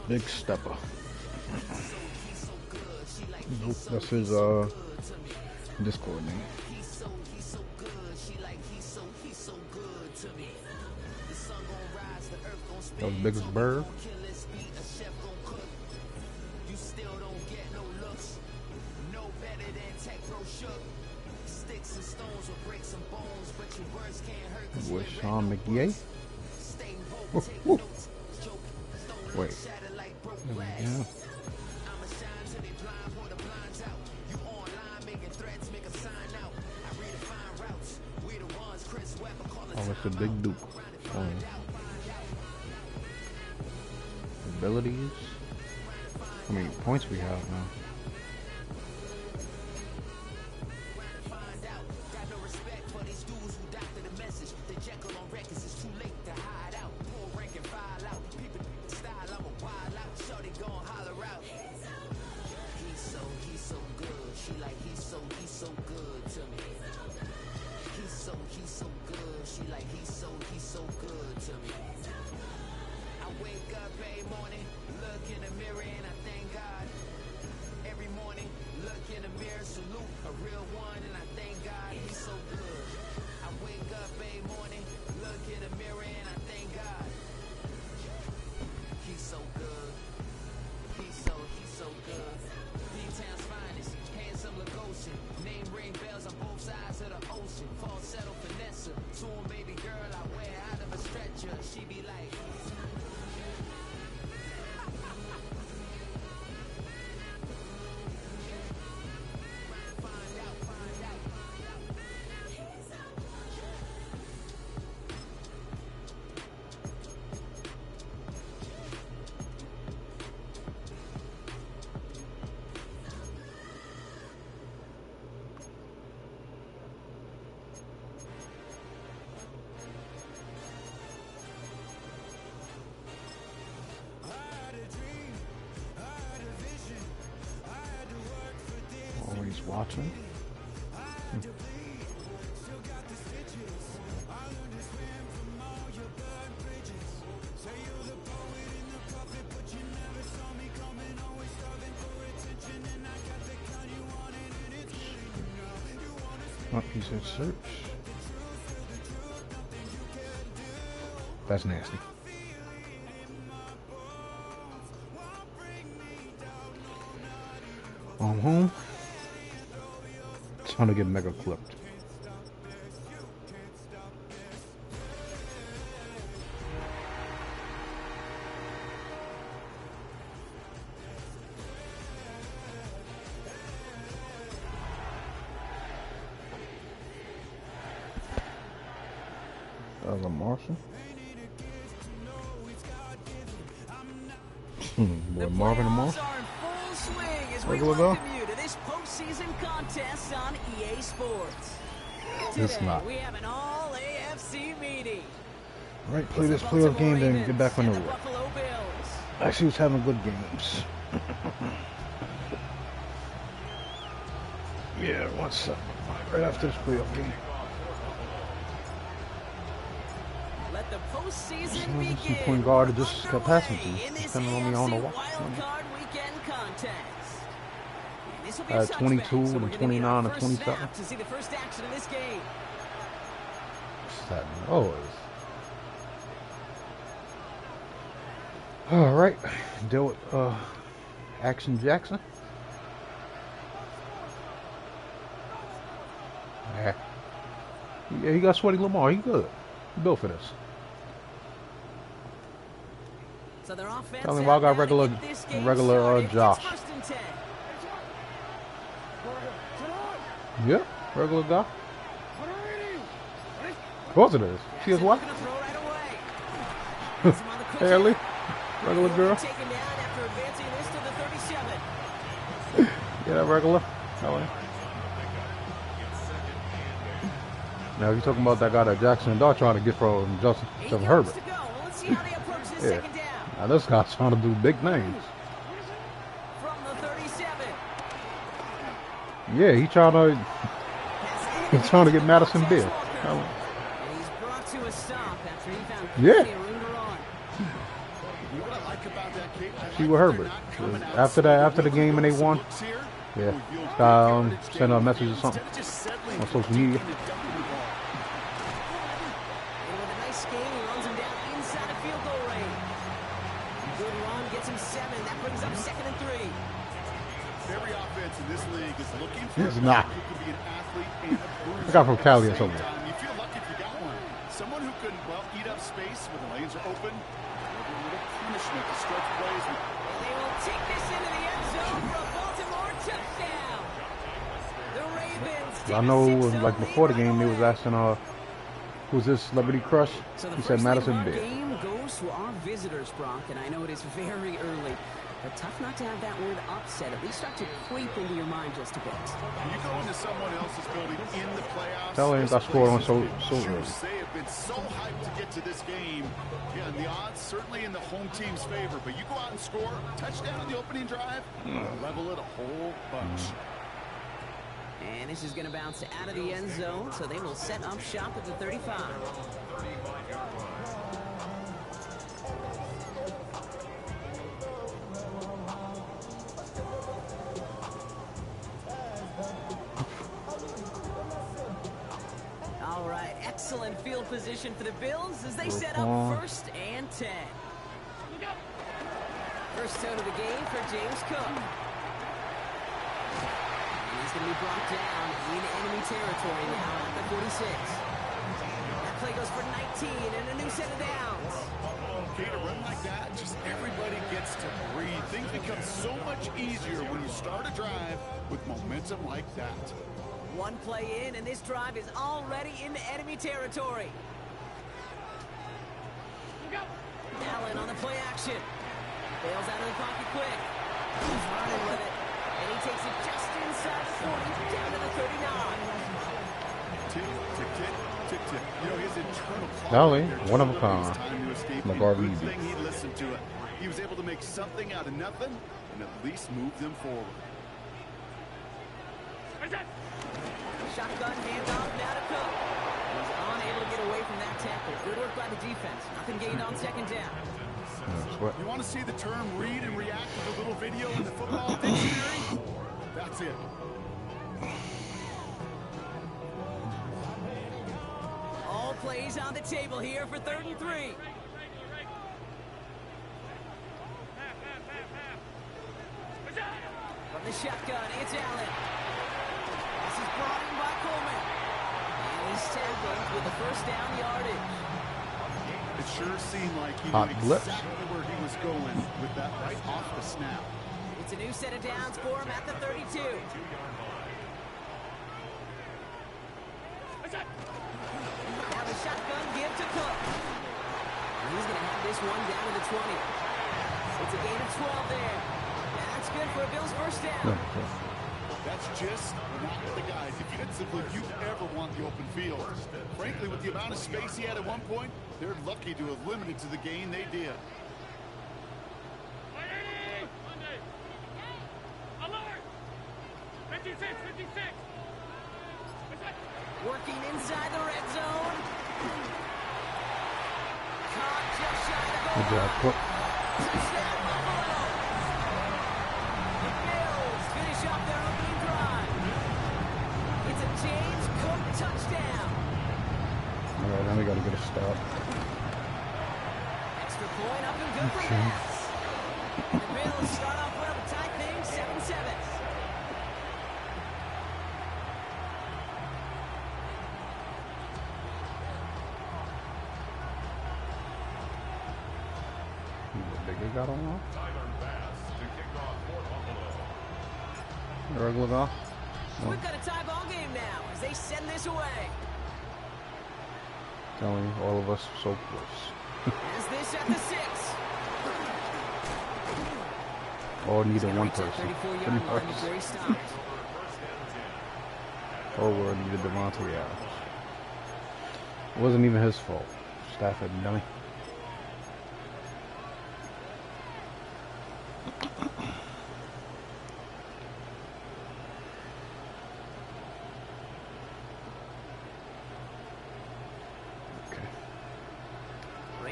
Big stepper. Nope, that's his Discord name. That was Biggest Bird. With Sean McGee. Wait. Yeah. Oh, it's a big Duke. Abilities. How many points we have now? Always watching. Oh, he said search. That's nasty. I'm home. Trying to get mega clipped. That was a Marshall. Boy, Marvin and Marshall. Regular go. Postseason contest on EA Sports. It's not. We have an all AFC meeting. All right, play this playoff game, then get back on the road. Actually, was having good games. Yeah, 1 second. Right after this playoff game. Let the postseason begin. Point guard just kept passing to you. Depending on me on the watch. 22 and 29 and 27. To see the first action of this game. What's that noise? All right, deal with Action Jackson. Yeah, he got Sweaty Lamar. He good. He built for this. So their offense. Tell me why I got regular Josh. Yeah, regular guy. Of course it is. She is what? Haley, regular girl. Yeah, that regular. Now, if you're talking about that guy that Jackson and Dart trying to get from Justin Herbert. Yeah. Now, this guy's trying to do big things. Yeah, he's trying to get Madison Beer. Yeah. Plenty of room to run. What I like about that kick, She with Herbert. After the game and they won. Yeah. Sent a message or something on social media. And with a nice game, he runs him down inside a field goal range. Good run, gets him 7. That brings up 2nd and 3. Every offense in this league is looking for It's a not. guy who can be an athlete and a bruiser. I got from Cali or At the same somewhere. time. You feel lucky if you got one. Someone who can, well, eat up space when the lanes are open. A little punishment to stretch plays. And they will take this into the end zone for a Baltimore touchdown. The Ravens take I a know, 6-0 like before the lead game, they right was away. asking, who's this celebrity crush? So the He said first leg of Madison our Beer. game goes to our visitors, Brock, and I know it is very early, but tough not to have that word upset at least start to creep into your mind just a bit. When you go into someone else's building in the playoffs, Tell him this I scored on place so is- early. They have been so hyped to get to this game. Yeah, and the odds certainly in the home team's favor, but you go out and score a touchdown on the opening drive, level it a whole bunch. And this is going to bounce out of the end zone, so they will set up shop at the 35. All right, excellent field position for the Bills as they set up 1st and 10. First toe to the game for James Cook. And he's going to be brought down in enemy territory now at the 46. That play goes for 19 and a new set of downs. Okay, to run like that, just everybody gets to breathe. Things become so much easier when you start a drive with momentum like that. One play in, and this drive is already into enemy territory. Allen on the play action. Bails out of the pocket quick. He's running with it. And he takes it just inside the 40, down to the 39. Tick, tick, tick, tick, tick. You know, his internal clock Golly, there one of a told him kind. it was time to escape. McGarvey Good beat. thing he listened to it. He was able to make something out of nothing and at least move them forward. Shotgun handoff now to Cook. He's unable to get away from that tackle. Good work by the defense. Nothing gained on 2nd down. You want to see the term read and react to the little video in the football dictionary? That's it. All plays on the table here for 3rd and 3. From the shotgun, it's Allen. This is brought in by Coleman. And he's tackled with the 1st down yardage. It sure seemed like he Hot knew blitz. exactly where he was going with that right off the snap. It's a new set of downs for him at the 32. Now the shotgun give to Cook. And he's going to have this one down to the 20. It's a gain of 12 there. That's good for a Bills 1st down. That's just not the guy defensively you ever want the open field. Frankly, with the amount of space he had at one point, they're lucky to have limited to the gain they did. Working inside the red zone. Caught just shy of the goal. Good job, Cook. Touchdown, Buffalo. The Bills finish off their opening drive. It's a James Cook touchdown. All right, now we got to get a stop. Extra point up and good for Mass. The Bills start off well to tie things 7-7. What big they got on now? Regular ball. We've got a tie ball game now as they send this away. Telling you, all of us so close. As this at the 6. All needed one Reach that person. 34-yard line before he stops. Whole world needed Devontae Adams. It wasn't even his fault. Stafford, dummy.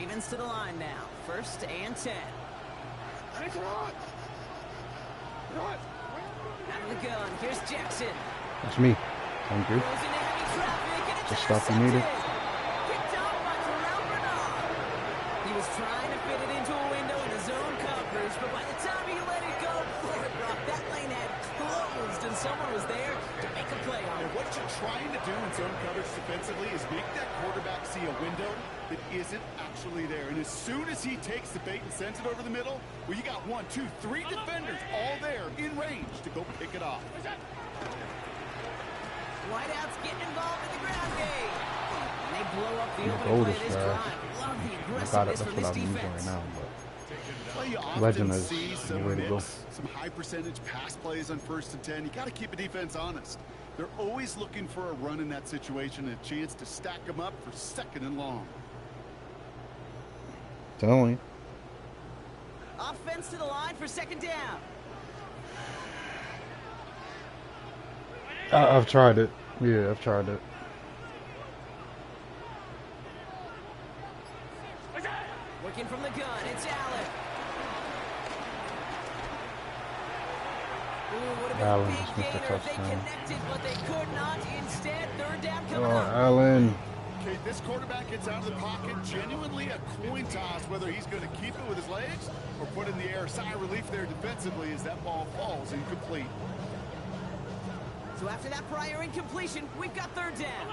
Ravens to the line now. 1st and 10. Out of the gun. Here's Jackson. That's me. Thank you. Goes into heavy traffic, and it's Just stuff you needed. intercepted. Picked up by Terrell Bernard. He was trying to fit it into a window in the zone coverage, but by the time he let it go, that lane had closed, and someone was there to make a play on it. And what you're trying to do in zone coverage defensively is make that quarterback see a window that isn't actually there. And as soon as he takes the bait and sends it over the middle, well, you got 1, 2, 3 defenders all there in range to go pick it off. Whiteouts getting involved in the ground game. And they blow up the opening goal play is of this fast. drive. Love the That's aggressiveness from what this I'm using defense. right now. Well, you But Legend often is see the some way to go. mix, some high percentage pass plays on 1st and 10. You got to keep a defense honest. They're always looking for a run in that situation and a chance to stack them up for 2nd and long. Telling you. Offense to the line for 2nd down. I've tried it. Yeah, I've tried it. Working from the gun, it's Allen. Ooh, would have Allen been a just big missed a gainer if they touchdown. connected, but they could not. Instead, 3rd down Oh, coming up. Allen. Okay, this quarterback gets out of the pocket, genuinely a coin toss whether he's going to keep it with his legs or put it in the air. Sigh of relief there defensively as that ball falls incomplete. So after that prior incompletion, we've got 3rd down.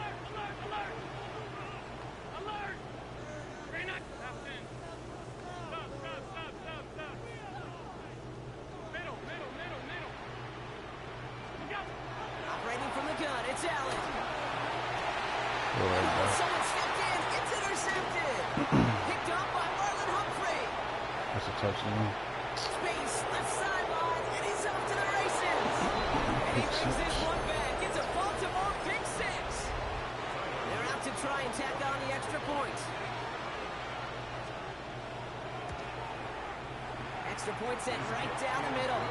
Operating from the gun, it's Allen. Someone stepped in, it's intercepted. Picked up by Marlon Humphrey. That's a touchdown. Space, left sideline, and he's off to the races. And he brings this one back. It's a Baltimore pick 6. They're out to try and tack on the extra point. Extra point set right down the middle.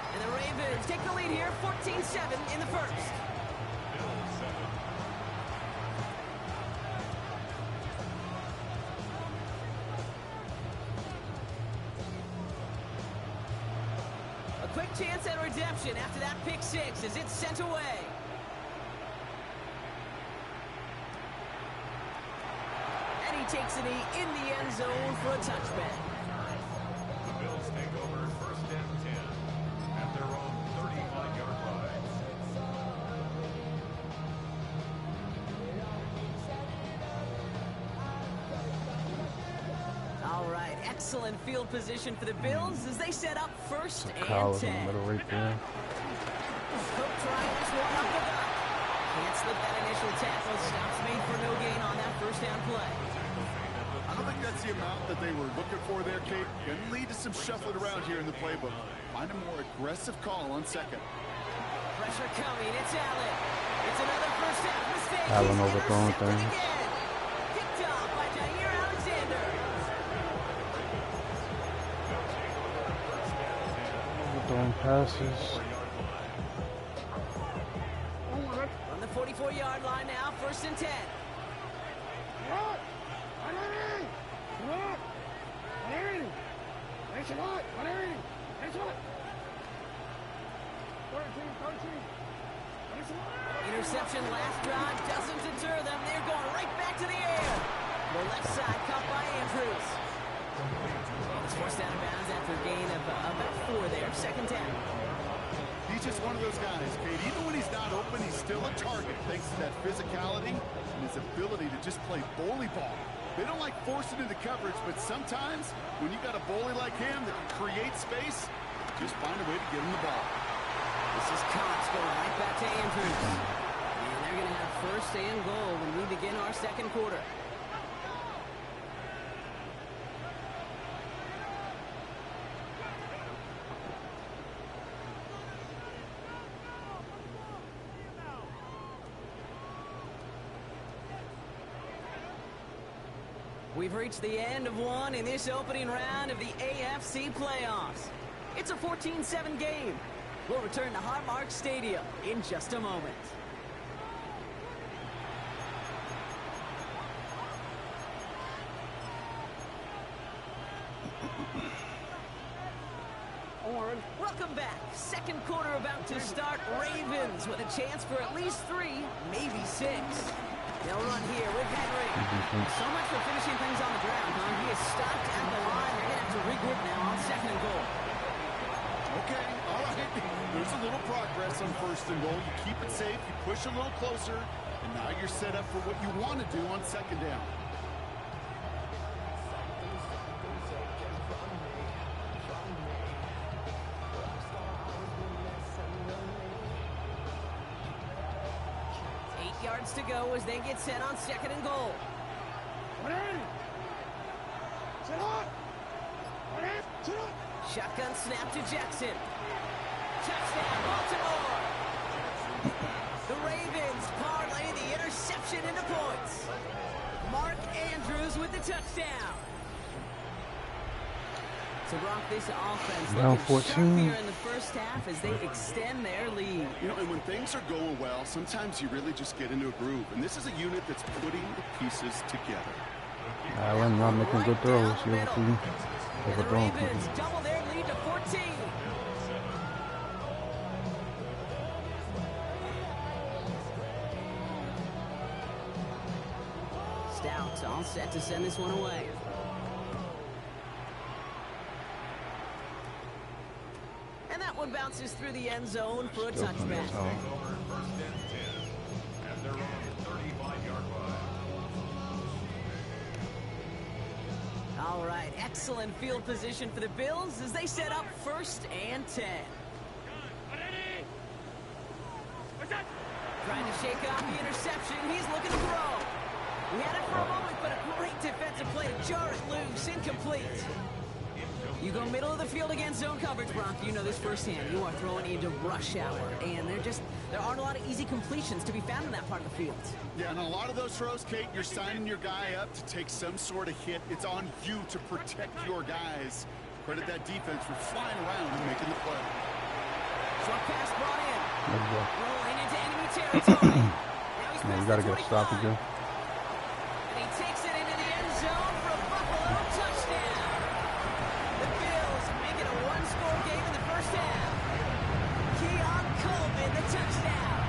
And the Ravens take the lead here, 14-7 in the 1st. A quick chance at redemption after that pick 6 as it's sent away. And he takes it in the end zone for a touchback. The Bills take over 1st and 10 at their own 35-yard line. All right, excellent field position for the Bills as they set up 1st and Collins in 10. the middle right there. Cook trying this one up the gut. Can't slip that initial tackle. Stops made for no gain on that 1st down play. I don't think that's the amount that they were looking for there, Kate. Going to lead to some shuffling around here in the playbook. Find a more aggressive call on 2nd. Pressure coming. It's Allen. It's another 1st half mistake. Allen He's overthrowing intercepted things. again. Picked up by Jair Alexander. Throwing passes. From the 44-yard line now, 1st and 10. Interception last drive doesn't deter them. They're going right back to the air. The left side caught by Andrews. It's forced out of bounds after a gain of about 4 there. 2nd down. He's just one of those guys, Kate. Even when he's not open, he's still a target thanks to that physicality and his ability to just play bully ball. They don't like forcing into coverage, but sometimes when you got a bully like him that can create space, just find a way to get him the ball. This is Cox going right back to Andrews. And they're going to have 1st and goal when we begin our 2nd quarter. We've reached the end of one in this opening round of the AFC playoffs. It's a 14-7 game. We'll return to Highmark Stadium in just a moment. second quarter about to start. Ravens with a chance for at least 3, maybe 6. They'll run here with Henry. So much for finishing things on the ground, huh? He is stopped at the line. They're going to have to regroup now on 2nd and goal. Okay, all right. There's a little progress on 1st and goal. You keep it safe, you push a little closer, and now you're set up for what you want to do on 2nd down. Yards to go as they get set on 2nd and goal. Shotgun snap to Jackson. Touchdown, Baltimore. The Ravens parlay the interception into points. Mark Andrews with the touchdown. So, Brock, this offense down looking 14 sharp here in the first half as they extend their lead. You know, and when things are going well, sometimes you really just get into a groove. And this is a unit that's putting the pieces together. Allen not making good throws. He And the overthrown Ravens people. double their lead to 14. Stout all set to send this one away. And that one bounces through the end zone for a touchback. Over 1st and 10 at their own 35-yard line. All right, excellent field position for the Bills as they set up 1st and 10. Trying to shake off the interception. He's looking to throw. He had it for a moment, but a great defensive play to jar it loose. Incomplete. You go middle of the field against zone coverage, Brock. You know this firsthand. You are throwing into rush hour, and there aren't a lot of easy completions to be found in that part of the field. Yeah, and a lot of those throws, Kate, you're signing your guy up to take some sort of hit. It's on you to protect your guys. Credit that defense for flying around and making the play. Short pass brought in. Rolling into enemy territory. Now he's Man, you gotta get a stop again. And he takes it into the end zone for a Buffalo touchdown. The Bills make it a one-score game in the first half. Keon Coleman, the touchdown.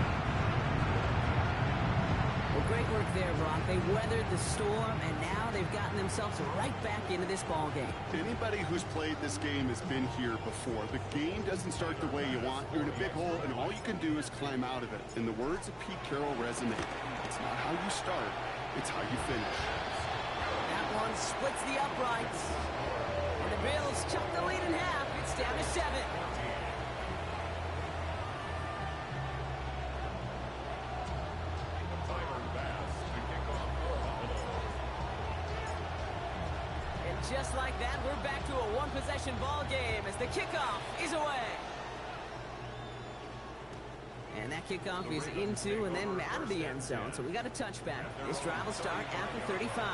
Well, great work there, Brock. They weathered the storm, and now they've gotten themselves right back into this ball game. Anybody who's played this game has been here before. The game doesn't start the way you want. You're in a big hole, and all you can do is climb out of it. And the words of Pete Carroll resonate. It's not how you start, it's how you finish. That one splits the uprights. And the Bills chuck the lead in half. It's down to 7. And just like that, we're back to a one-possession ball game as the kickoff is away. And that kickoff is into and then out of the end zone. So we got a touchback. This drive will start after 35.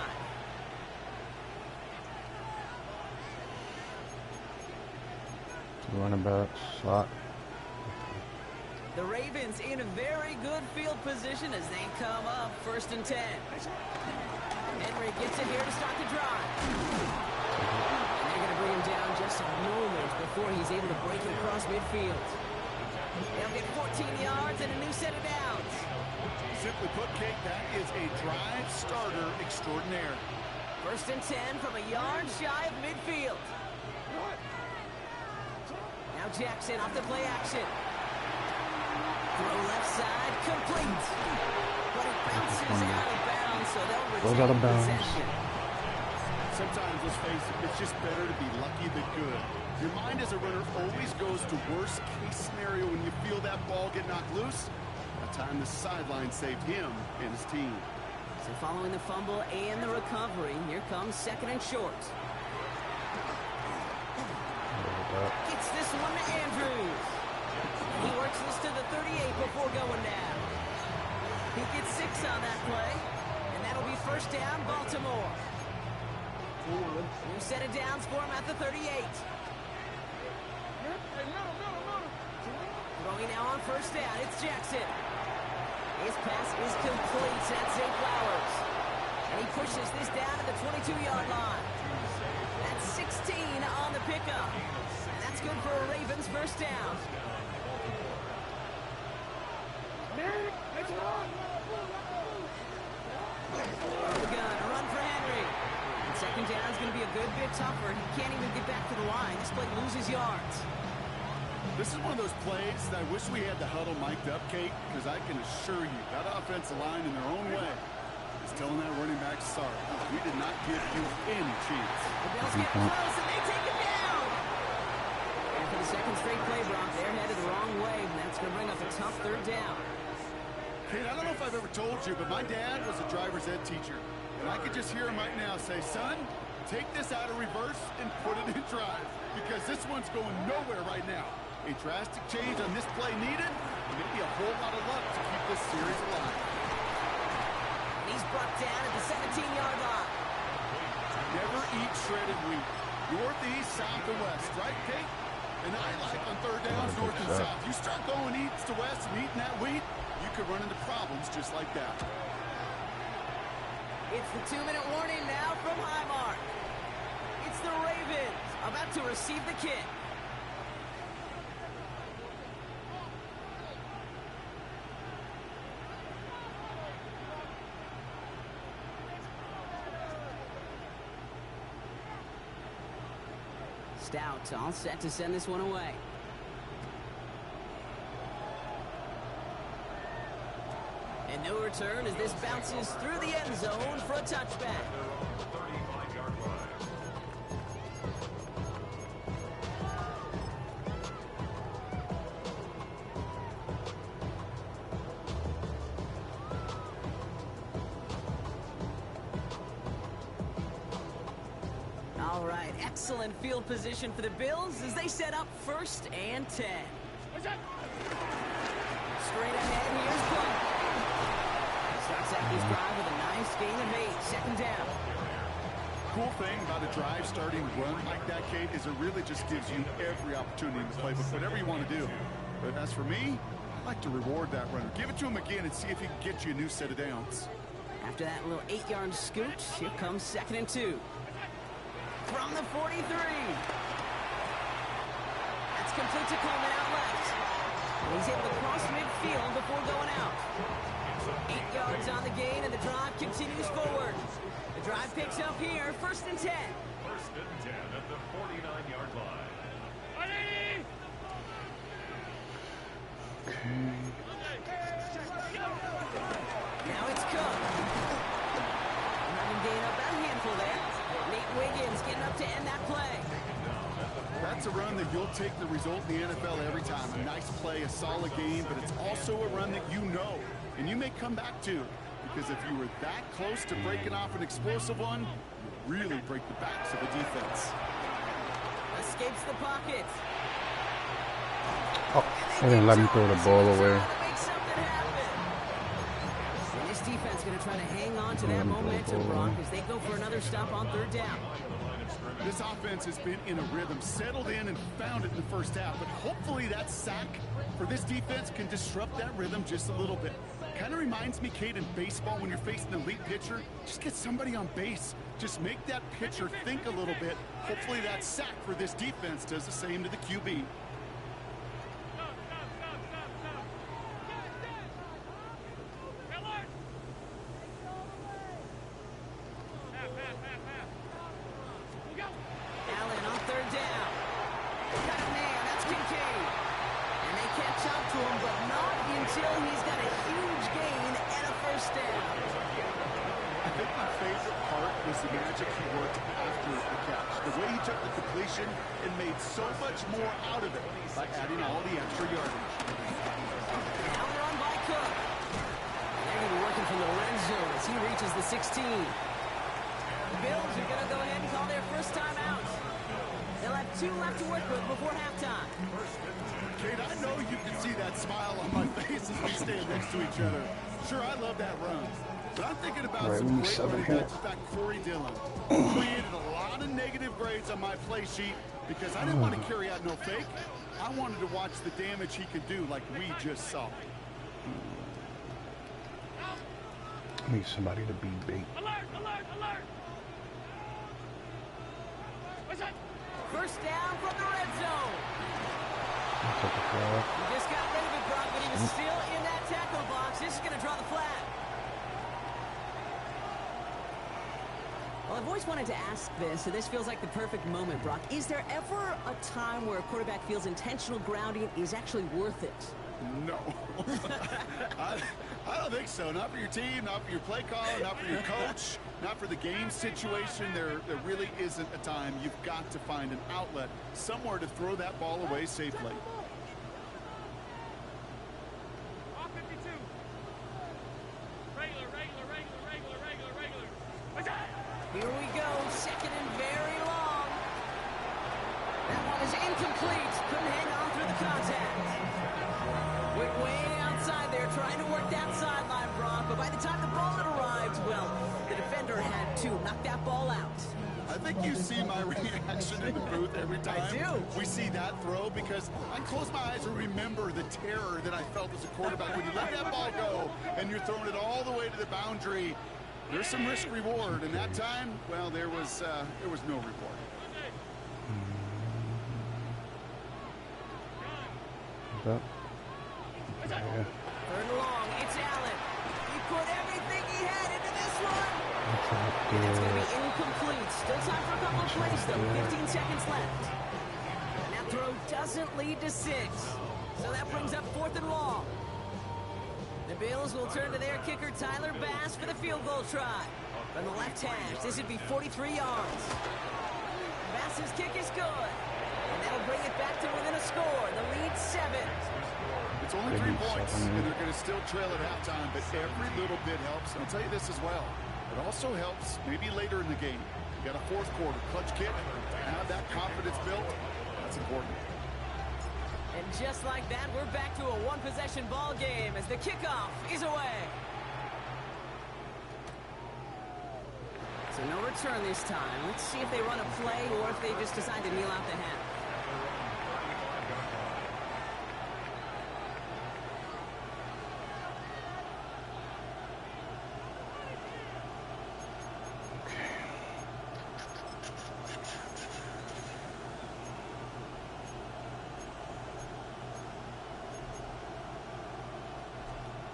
Running back, slot. The Ravens in a very good field position as they come up 1st and 10. Henry gets it here to start the drive. And they're going to bring him down just a moment before he's able to break it across midfield. They'll get 14 yards and a new set of downs. Simply put, Kate, that is a drive starter extraordinaire. 1st and 10 from a yard shy of midfield. Now Jackson off the play action. Throw left side, complete. But it bounces out of bounds, so they'll Goes out of retain bounds. possession. Sometimes, let's face it, it's just better to be lucky than good. Your mind as a runner always goes to worst case scenario when you feel that ball get knocked loose. That time the sideline saved him and his team. So following the fumble and the recovery, here comes 2nd and short. Gets this one to Andrews. He works this to the 38 before going down. He gets 6 on that play, and that'll be 1st down, Baltimore. New set of downs for him at the 38. Throwing now on 1st down, it's Jackson. His pass is complete. That's Zay Flowers. And he pushes this down to the 22-yard line. That's 16 on the pickup. And that's good for a Ravens 1st down. bit tougher. He can't even get back to the line. This play loses yards. This is one of those plays that I wish we had the huddle mic'd up, Kate, because I can assure you that offensive line in their own way is telling that running back, sorry, we did not give you any chance. The Bills get close, and they take him down. And for the second straight play, Brock, they're headed the wrong way, and that's going to bring up a tough third down. Kate, I don't know if I've ever told you, but my dad was a driver's ed teacher. And I could just hear him right now say, son, take this out of reverse and put it in drive, because this one's going nowhere right now. A drastic change on this play needed, and maybe a whole lot of luck to keep this series alive. And he's brought down at the 17-yard line. Never eat shredded wheat. North, east, south, and west, right, Kate? And I like on third downs, north and south. You start going east to west and eating that wheat, you could run into problems just like that. It's the 2-minute warning now from Highmark. It's the Ravens about to receive the kick. Stout all set to send this one away. And no return as this bounces through the end zone for a touchback. All right, excellent field position for the Bills as they set up 1st and 10. Straight ahead, here's Clark. Starts out this drive with a nice gain of 8, 2nd down. Cool thing about a drive starting run like that, Kate, is it really just gives you every opportunity in the playbook, whatever you want to do. But as for me, I like to reward that runner. Give it to him again and see if he can get you a new set of downs. After that little 8-yard scoot, here comes 2nd and 2. From the 43. That's complete to Coleman out left. And he's able to cross midfield before going out. 8 yards on the gain, and the drive continues forward. The drive picks up here, 1st and 10. 1st and 10 at the 49-yard line. Now it's Cook. Running gain up that handful there. Nate Wiggins getting up to end that play. That's a run that you'll take the result in the NFL every time. A nice play, a solid game, but it's also a run that you know, and you may come back to. Because if you were that close to breaking off an explosive one, you really break the backs of the defense. Escapes the pocket. Oh, they didn't let me throw the ball away. And this defense going to try to hang on to that momentum, Brock, as they go for another stop on 3rd down. This offense has been in a rhythm, settled in and found it in the first half, but hopefully that sack for this defense can disrupt that rhythm just a little bit. Kind of reminds me, Kate, in baseball when you're facing an elite pitcher, just get somebody on base. Just make that pitcher think a little bit. Hopefully that sack for this defense does the same to the QB. Allen on 3rd down. Got a man, that's Kincaid. And they catch up to him, but not until he's got a huge gain and a 1st down. I think my favorite part was the magic he worked after the catch. The way he took the completion and made so much more out of it by adding all the extra yardage. Now they're on by Cook. They're going to be working from the red zone as he reaches the 16. The Bills are going to go ahead and call their 1st time out. They'll have 2 left to work with before halftime. Kate, I know you can see that smile on my face as we stand next to each other. Sure, I love that run. But I'm thinking about some great running backs. In fact, Corey Dillon created a lot of negative grades on my play sheet because I didn't want to carry out no fake. I wanted to watch the damage he could do like we just saw. I need somebody to be bait. Alert, alert, alert! 1st down from the red zone. Took the flag. He just got rid of it, Brock, but he was still in that tackle box. This is going to draw the flag. Well, I've always wanted to ask this, so this feels like the perfect moment, Brock. Is there ever a time where a quarterback feels intentional grounding is actually worth it? No. I don't think so. Not for your team, not for your play caller, not for your coach, not for the game situation. There really isn't a time. You've got to find an outlet, somewhere to throw that ball away safely. Here we go, second and very long. That one is incomplete. Couldn't hang on through the contact. Went way outside there, trying to work that sideline, Brock. But by the time the ball had arrived, well, the defender had to knock that ball out. I think you see my reaction in the booth every time I do. we see that throw, because I close my eyes and remember the terror that I felt as a quarterback when you let that ball go and you're throwing it all the way to the boundary. There's some risk reward, and that time, well, there was no reward. Yeah. Third and long, it's Allen. He put everything he had into this one. And that's going to be incomplete. Still time for a couple of plays, though. 15 seconds left. And that throw doesn't lead to 6. So that brings up 4th and long. The Bills will turn to their kicker, Tyler Bass, for the field goal try. From the left hash, this would be 43 yards. Bass's kick is good. And that'll bring it back to within a score. The lead 7. It's only 3 points, and they're going to still trail at halftime, but every little bit helps. And I'll tell you this as well. It also helps maybe later in the game. You got a 4th quarter clutch kick, have that confidence built. That's important. And just like that, we're back to a one-possession ball game as the kickoff is away. So no return this time. Let's see if they run a play or if they just decide to kneel out the half.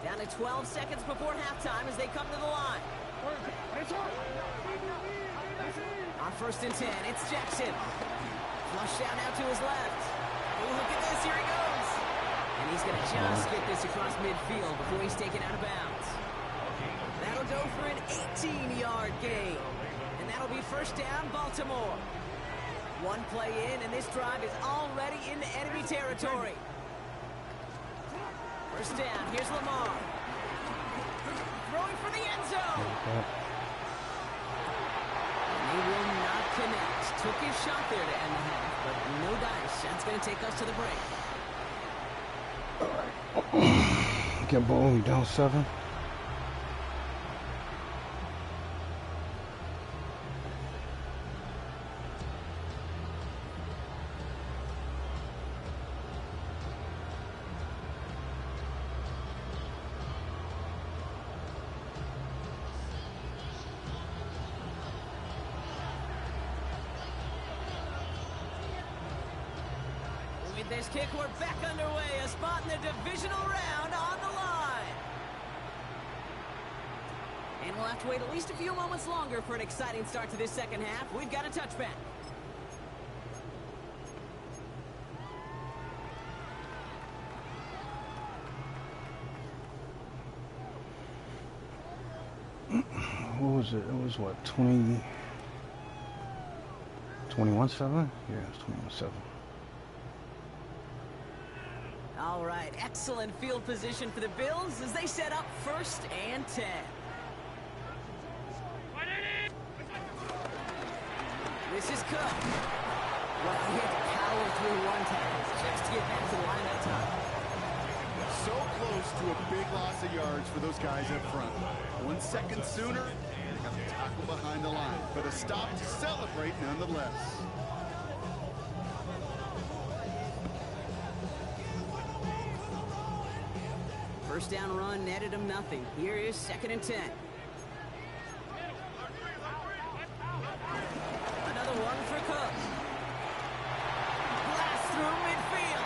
Down to 12 seconds before halftime as they come to the line. On 1st and 10, it's Jackson. Flush down now to his left. Oh, look at this, here he goes. And he's going to just get this across midfield before he's taken out of bounds. That'll go for an 18-yard gain. And that'll be 1st down, Baltimore. One play in, and this drive is already into enemy territory. 1st down, here's Lamar. Throwing for the end zone. And he will not connect. Took his shot there to end the half, but no dice. That's going to take us to the break. Get ball, we down 7. With this kick, we're back underway. A spot in the divisional round on the line. And we'll have to wait at least a few moments longer for an exciting start to this second half. We've got a touchback. What was it? It was what, 21-7? Yeah, it was 21-7. All right, excellent field position for the Bills as they set up 1st and 10. This is Cook. Well, he had to power through one tackle just to get back to the line that time. So close to a big loss of yards for those guys up front. 1 second sooner, they got the tackle behind the line. But a stop to celebrate nonetheless. First down run netted him nothing. Here is 2nd and 10. Another one for Cook. Blast through midfield.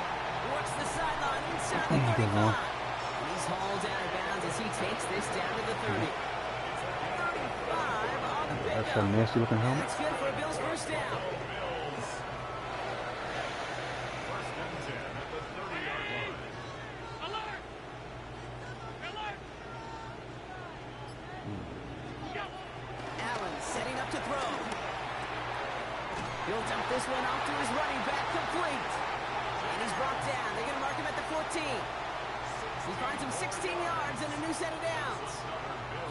Works the sideline inside the 35. And he's hauled out of bounds as he takes this down to the 30. 35 on the That's a nasty looking helmet. That's good for a Bills first down. Allen setting up to throw. He'll dump this one off to his running back, complete. And he's brought down. They're going to mark him at the 14. He finds him 16 yards and a new set of downs.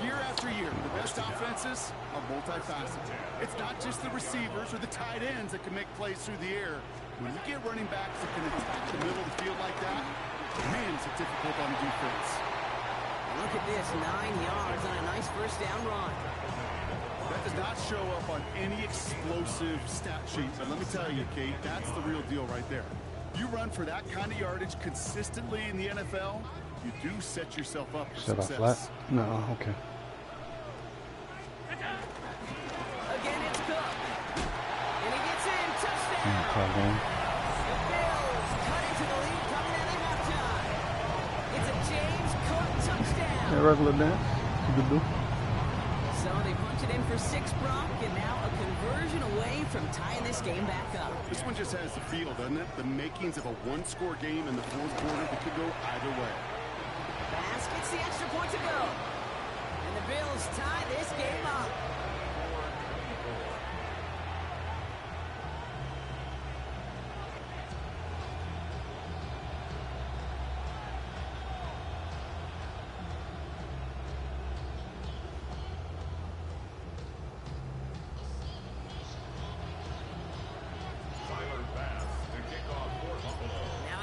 Year after year, the best offenses are multifaceted. It's not just the receivers or the tight ends that can make plays through the air. When you get running backs that can attack the middle of the field like that, man, it's difficult on the defense. Look at this, 9 yards on a nice first down run. That does not show up on any explosive stat sheet, but let me tell you, Kate, that's the real deal right there. You run for that kind of yardage consistently in the NFL, you do set yourself up for Set up success. flat? No, okay. Again, it's Cook. And he gets in, touchdown. Try going. The Bills cut into the lead coming out of halftime. It's a James Cook touchdown. Yeah, regular dance. Good do. So they punch it in for 6, Brock, and now a conversion away from tying this game back up. This one just has the feel, doesn't it? The makings of a one-score game in the fourth quarter that could go either way. Bass gets the extra point to go. And the Bills tie this game up.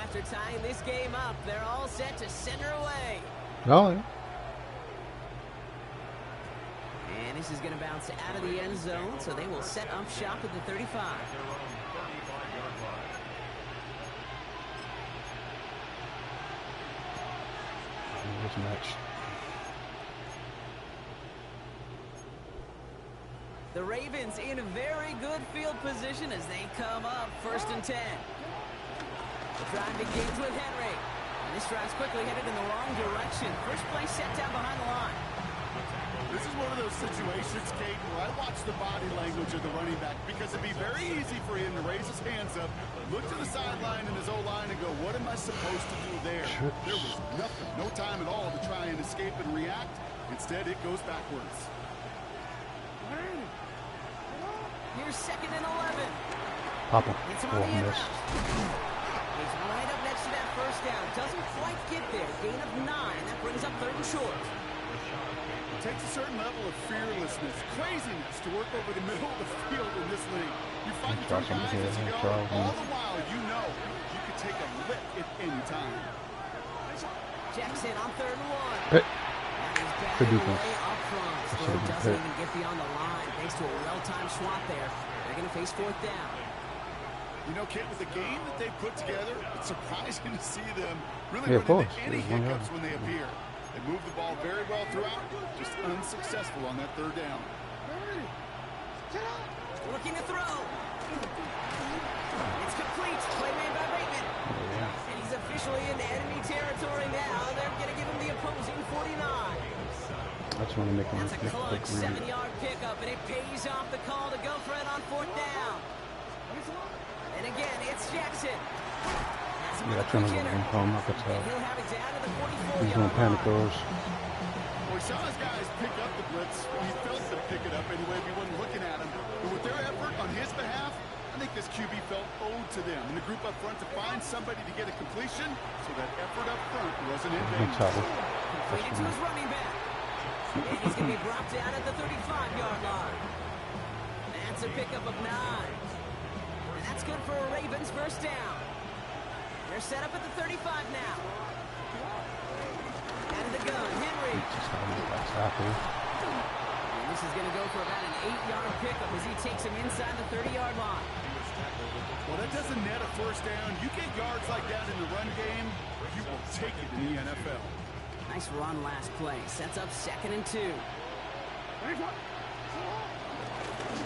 After tying this game up, they're all set to center away. Oh, yeah. And this is going to bounce out of the end zone, so they will set up shop at the 35. This match. The Ravens in a very good field position as they come up 1st and 10. Trying to engage with Henry. And this drive's quickly headed in the wrong direction. First play set down behind the line. This is one of those situations, Kate, where I watch the body language of the running back because it'd be very easy for him to raise his hands up, look to the sideline and his O-line and go, what am I supposed to do there? There was nothing, no time at all to try and escape and react. Instead, it goes backwards. Here's 2nd and 11. Papa. It's Oh, on the miss. He's right up next to that first down. Doesn't quite get there. Gain of 9. That brings up 3rd and short. It takes a certain level of fearlessness, craziness to work over the middle of the field in this league. You fight through guys as you go, all the while you know you could take a lick at any time. Jackson on 3rd and 1. Hey. Good defense. up front. Still doesn't even get beyond the line. Thanks to a well-timed swat there. They're going to face 4th down. You know, Kit, with the game that they put together, it's surprising to see them really Yeah, run of course. into any There's one hiccups yard. when they appear. They move the ball very well throughout, just unsuccessful on that 3rd down. Looking to throw. It's complete. Play made by Bateman. And he's officially in enemy territory now. They're going to give him the opposing 49. I just want to make him That's a close 7-yard pickup, and it pays off the call to go for it on 4th down. And again, it's Jackson. Yeah, trying to go in palm up the top. He'll have it down to the 44-yard He's going to panic those. Well, he saw his guys pick up the blitz. He felt them pick it up anyway if he wasn't looking at him. But with their effort on his behalf, I think this QB felt owed to them and the group up front to find somebody to get a completion, so that effort up front wasn't in vain. Completed to his running back. And he's going to be brought down at the 35-yard line. That's a pickup of 9. And that's good for a Ravens first down. They're set up at the 35 now. Out of the gun, Henry. And this is going to go for about an 8-yard pickup as he takes him inside the 30-yard line. Well, that doesn't net a first down. You get yards like that in the run game, you will take it in the NFL. Nice run last play. Sets up 2nd and 2.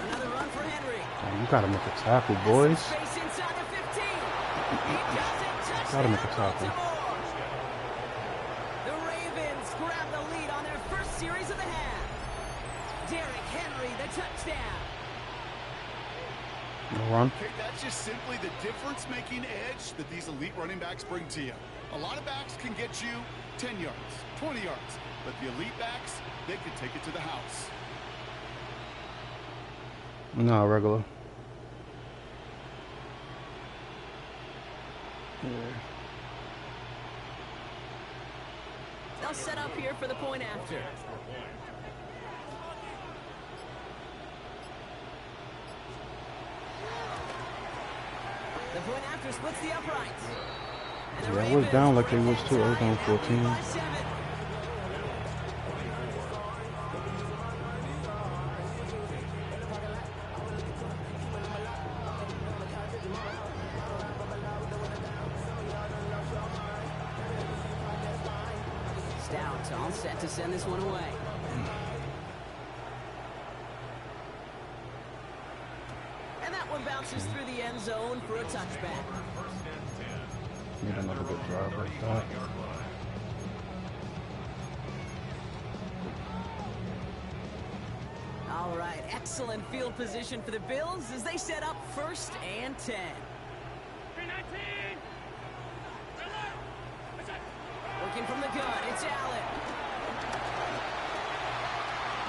Another run for Henry. You got to make a tackle, boys. Space inside the 15. He does it. Gotta make a tackle. The Ravens grab the lead on their first series of the half. Derrick Henry, the touchdown. No run. Okay, that's just simply the difference-making edge that these elite running backs bring to you. A lot of backs can get you 10 yards, 20 yards, but the elite backs, they can take it to the house. No, regular. Yeah. They'll set up here for the point after. The point after splits the uprights. And the Yeah, it was down like they was too. It was on 14. by 7. Stout all set to send this one away. And that one bounces through the end zone for a touchback. Need another good drive like that. All right, excellent field position for the Bills as they set up 1st and 10. Working from the gun, it's Allen.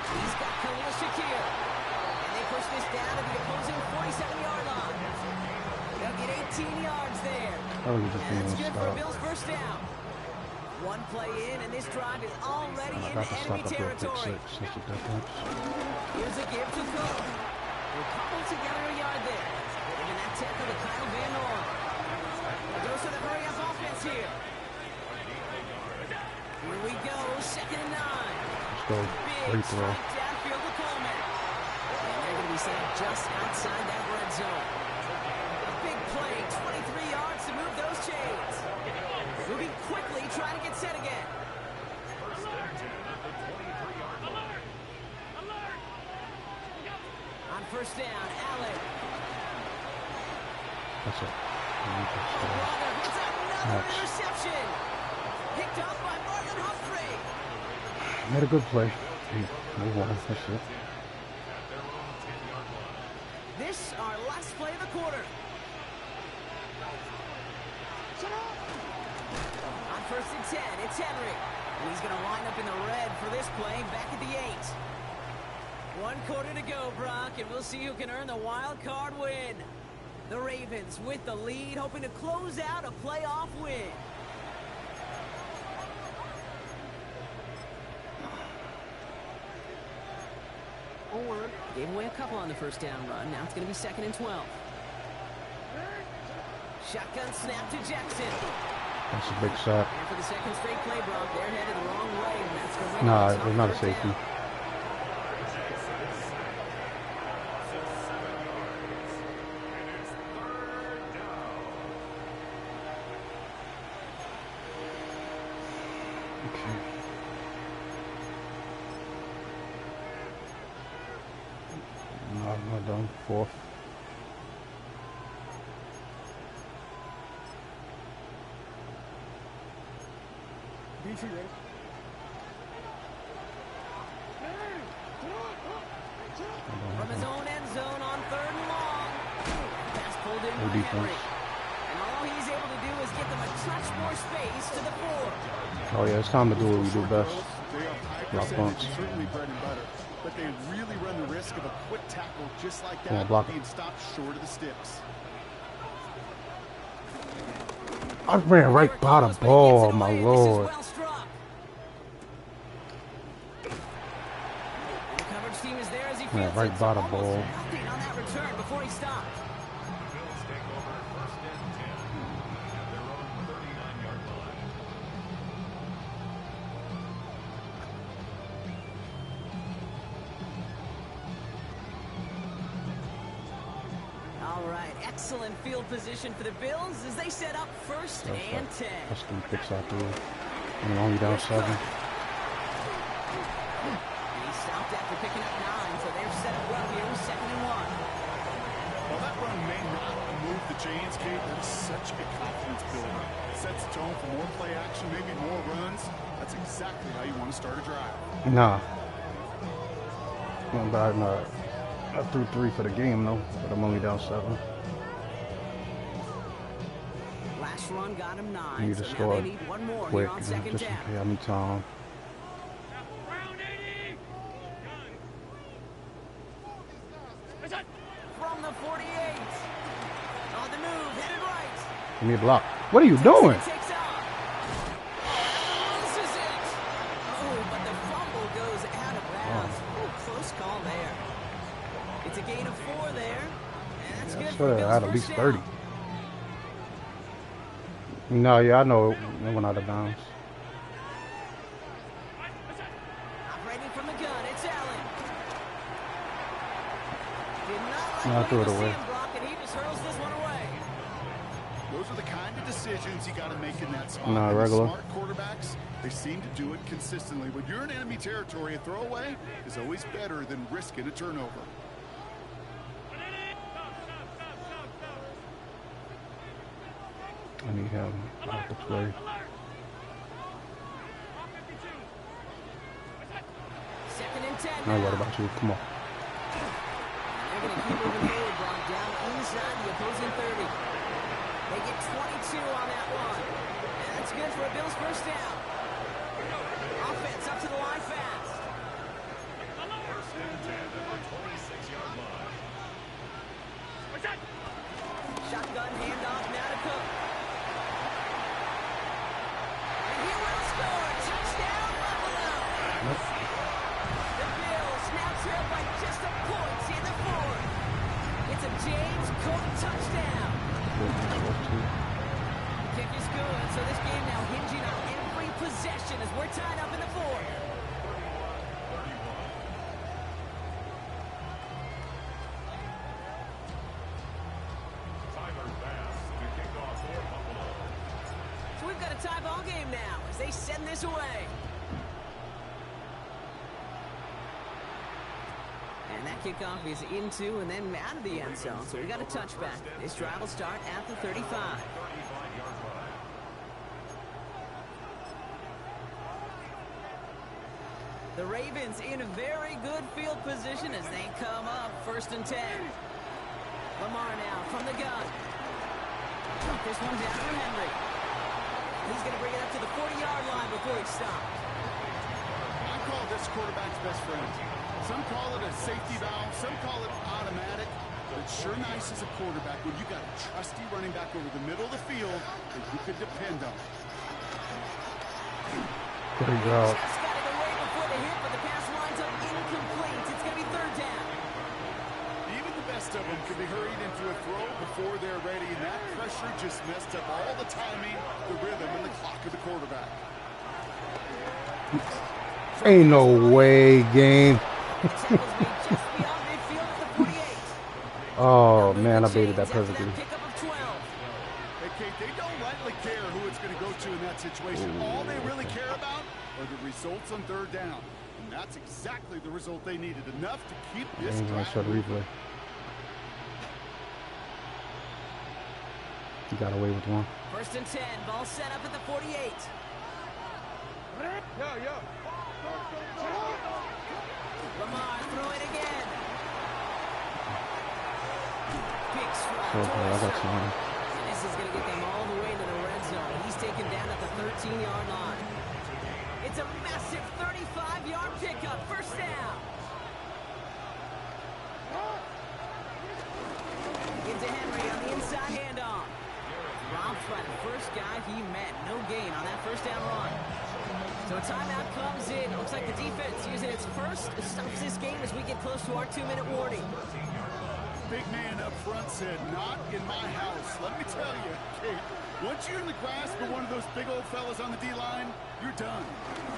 He's got Khalil Shakir. And they push this down to the opposing 47-yard line. They'll get 18 yards there. That was just And that's good for a stop. Bills first down. One play in, and this drive is already I into got to enemy stop up real quick. territory. 6. That's the difference. Here's a give to Cook. We'll cobble together a yard there. Giving that tackle to Kyle Van Noy. It goes to the hurry-up offense here. Here we go, 2nd and 9. Let's go. Big Free throw. strike downfield to Coleman. And they're going to be set just outside that red zone. A big play, 23 yards to move those chains. Moving quickly, trying to get set again. On 1st down, Allen. That's it. Brother hits another Ouch. interception. Picked up by Marlon Humphrey. Made a good play. Move on. That's it. This our last play of the quarter. On 1st and 10, it's Henry. And he's going to line up in the red for this play back at the 8. 1 quarter to go, Brock, and we'll see who can earn the wild card win. The Ravens with the lead, hoping to close out a playoff win. Gave away a couple on the 1st down run. Now it's going to be 2nd and 12. Shotgun snap to Jackson. That's a big shot. And for the 2nd straight play, Brock, they're headed the wrong way, and that's going to bring Nah, up it was not a 3rd safety. down. Okay. No, I'm not done. 4th. From his own end zone on 3rd and long. Pass pulled in No by defense. Henry. And all he's able to do is get them a touch more space to the 4. Oh yeah, it's time to do what we do best. They are high Block percentage, bunts. certainly bread and butter, but they really run the risk of a quick tackle just like Come on, that, block it. being stopped short of the sticks. I ran right by the ball, my lord. Well struck. And the coverage team is there as he Yeah, fields right it. by the Almost ball. nothing on that return before he stopped. Bills take over 1st and 10 at their own 39-yard line. All right, excellent field position for the Bills as they set up 1st and 10. That's 3 picks out there. And only down 7. And he stopped after picking up 9, so they're set up well here with 2nd and 1. While that run may not move the chains, Kate, that is such a confidence builder. It sets the tone for more play action, maybe more runs. That's exactly how you want to start a drive. Nah. But I threw 3 for the game though, but I'm only down 7. Last run got him 9. Need to So now score they need one more quick, here on second just in down. case I'm time. From the 48. On the move, headed right. Give me a block. What are you doing? Takes off. This is it. Oh, but the fumble goes out of bounds. Oh, close call there. It's a gain of 4 there. And that's good for Should have Bills had at least first 30. down. No, yeah, I know it went out of bounds. Operating from the gun, it's Allen. Did not like No, I what threw he it was away. seeing, Brock, and he just hurls this one away. Those are the kind of decisions you got to make in that spot. No, And the regular. smart quarterbacks, they seem to do it consistently. When you're in enemy territory, a throwaway is always better than risking a turnover. I need him out the play. Second and 10 I ain't now. worried about you. Come on. They're going to keep moving forward, Brock, down inside the opposing 30. They get 22 on that one. And that's good for a Bills first down. Offense up to the line fast. First and 10 at the 26-yard line. Shotgun handoff now to Cook. And he will score. Touchdown, Buffalo. The Bills now trail by just a point in the fourth. It's a James Cook touchdown. Kick is good, so this game now hinging on every possession as we're tied up in the fourth. Tyler Bass to kick off for Buffalo. So we've got a tie ball game now as they send this away. And that kickoff is into and then out of the end zone. So we got a touchback. This drive will start at the 35. 35-yard line. The Ravens in a very good field position as they come up first and 10. Lamar now from the gun. This one down for Henry. He's going to bring it up to the 40-yard line before he stops. I call this quarterback's best friend. Some call it a safety valve, some call it automatic, but it's sure nice as a quarterback when you got a trusty running back over the middle of the field that you can depend on. Good job. Just got it away before the hit, but the pass winds up incomplete. It's going to be third down. Even the best of them can be hurried into a throw before they're ready, and that pressure just messed up all the timing, the rhythm, and the clock of the quarterback. Ain't no way, game. Tackles made just beyond midfield at the 48. Oh man, I baited James that after perfectly. pickup of 12. Hey, Kate, they don't lightly care who it's going to go to in that situation. All they really care about are the results on third down. And that's exactly the result they needed. Enough to keep this I'm gonna drive show the moving. replay. You got away with one. First and 10. Ball set up at the 48. Lamar throwing again. Big strike. So okay, I got some. This is going to get them all the way to the red zone. He's taken down at the 13-yard line. It's a massive 35-yard pickup. First down. Into Henry on the inside handoff. Robbed by the first guy he met. No gain on that first down run. So a timeout comes in. Looks like the defense using its first stops this game as we get close to our 2-minute warning. Big man up front said, not in my house. Let me tell you, Kate, once you're in the grasp of one of those big old fellas on the D-line, you're done.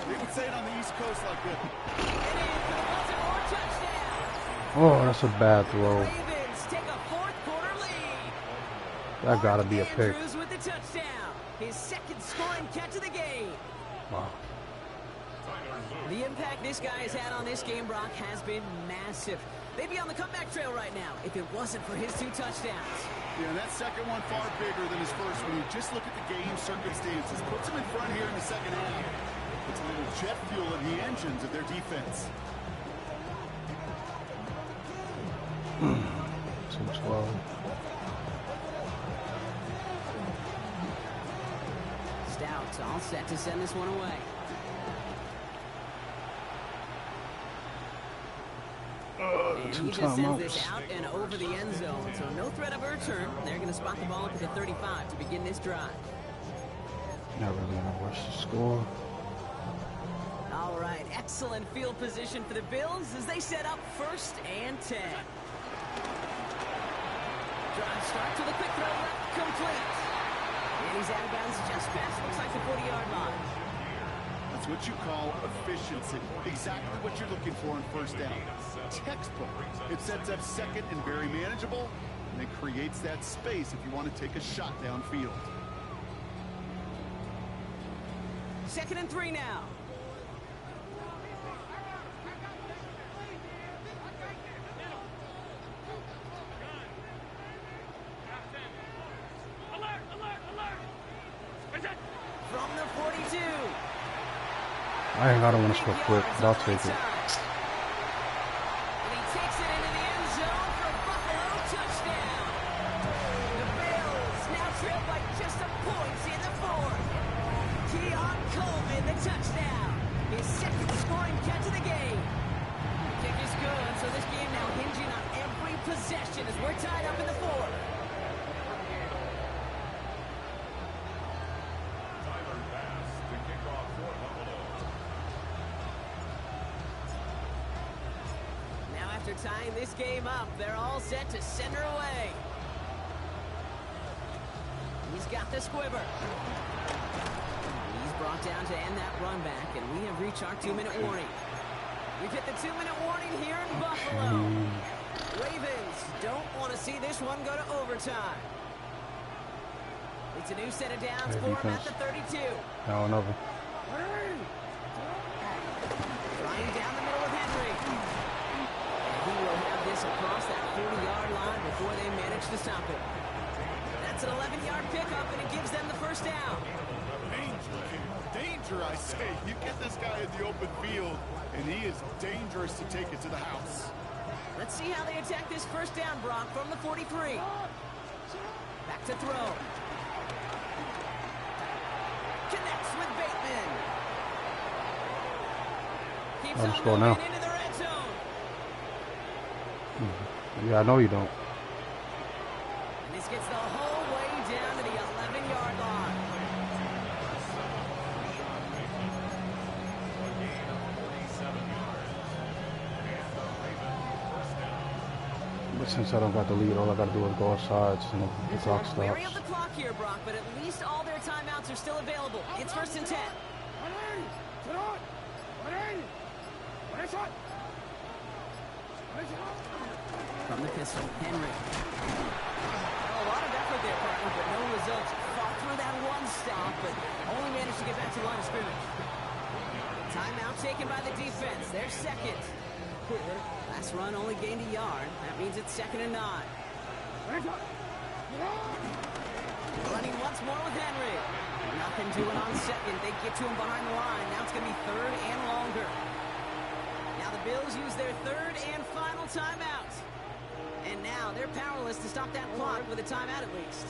They would say it on the East Coast like this. It is for the Baltimore touchdown. Oh, that's a bad throw. Ravens take a fourth-quarter lead. That gotta be a pick. Andrews with the touchdown. His second scoring catch of the game. Wow. The impact this guy has had on this game, Brock, has been massive. They'd be on the comeback trail right now if it wasn't for his 2 touchdowns. Yeah, and that second one far bigger than his first one. You just look at the game circumstances. Puts him in front here in the second half. Puts a little jet fuel in the engines of their defense. 212. Stout all set to send this one away. And Two he just sends timeouts. this out and over the end zone, so no threat of a return. They're going to spot the ball up at the 35 to begin this drive. Not really gonna rush the score. All right, excellent field position for the Bills as they set up 1st and 10. Drive starts with a quick throw left, complete. And he's out of bounds just past, looks like the 40-yard line. That's what you call efficiency. Exactly what you're looking for in 1st down. Textbook. It sets up 2nd and very manageable, and it creates that space if you want to take a shot downfield. 2nd and 3 now. From the 42. I don't want to score quick, but I'll take it. And he takes it into the end zone for a Buffalo touchdown. The Bills now trail by just a point in the 4th. Keon Coleman, the touchdown. His 2nd scoring catch of the game. Kick is good, so this game now hinging on every possession as we're tied up in the 4th. Tyler Bass to kick off for Buffalo. Now after tying this game up, they're all set to send her away. He's got the squibber. He's brought down to end that run back, and we have reached our 2-minute warning. We've hit the 2-minute warning here in Buffalo. Ravens don't want to see this one go to overtime. It's a new set of downs for him at the 32. No, another. Flying down the middle with Henry. And he will have this across that 40-yard line before they manage to stop it. That's an 11-yard pickup, and it gives them the 1st down. Danger, I say. You get this guy in the open field, and he is dangerous to take it to the house. Let's see how they attack this 1st down, Brock, from the 43. Back to throw. Connects with Bateman. Keeps I'm on score moving now. into the red zone. Yeah, I know you don't. And this gets the whole way down to the 11-yard line. But since I don't got the lead, all I gotta do is go outside and the clock Wary of stops. the clock here, Brock, but at least all their timeouts are still available. It's 1st and 10. From the pistol, Henry. A lot of effort there, partner, but no results. Fought through that one stop, but only managed to get back to the line of scrimmage. Timeout taken by the defense. Their 2nd. Last run only gained a yard. That means it's 2nd and 9. Running once more with Henry. Nothing doing on 2nd. They get to him behind the line. Now it's going to be 3rd and longer. Now the Bills use their 3rd and final timeout. And now they're powerless to stop that clock with a timeout at least.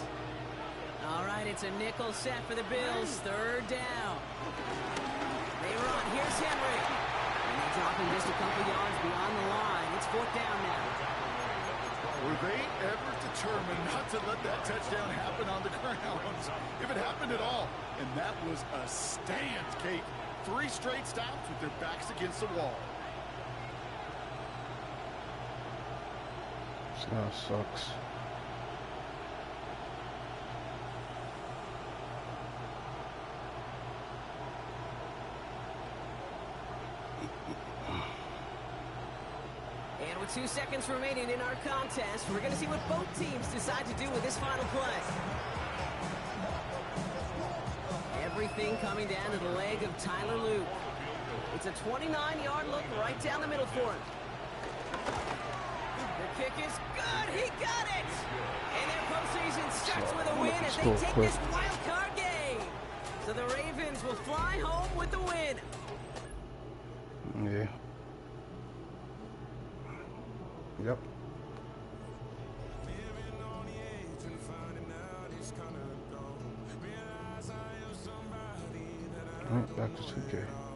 All right, it's a nickel set for the Bills. 3rd down. They run. Here's Henry. And they drop him just a couple yards beyond the line. It's 4th down now. Were they ever determined not to let that touchdown happen on the ground? If it happened at all. And that was a stand, Kate. 3 straight stops with their backs against the wall. This guy sucks. And with 2 seconds remaining in our contest, we're going to see what both teams decide to do with this final play. Everything coming down to the leg of Tyler Luke. It's a 29-yard look right down the middle for him. The kick is good. He got it. And their postseason starts with a win as they take this wild card game. So the Ravens will fly home with the win. Yeah. Yep. All right, back to 2K.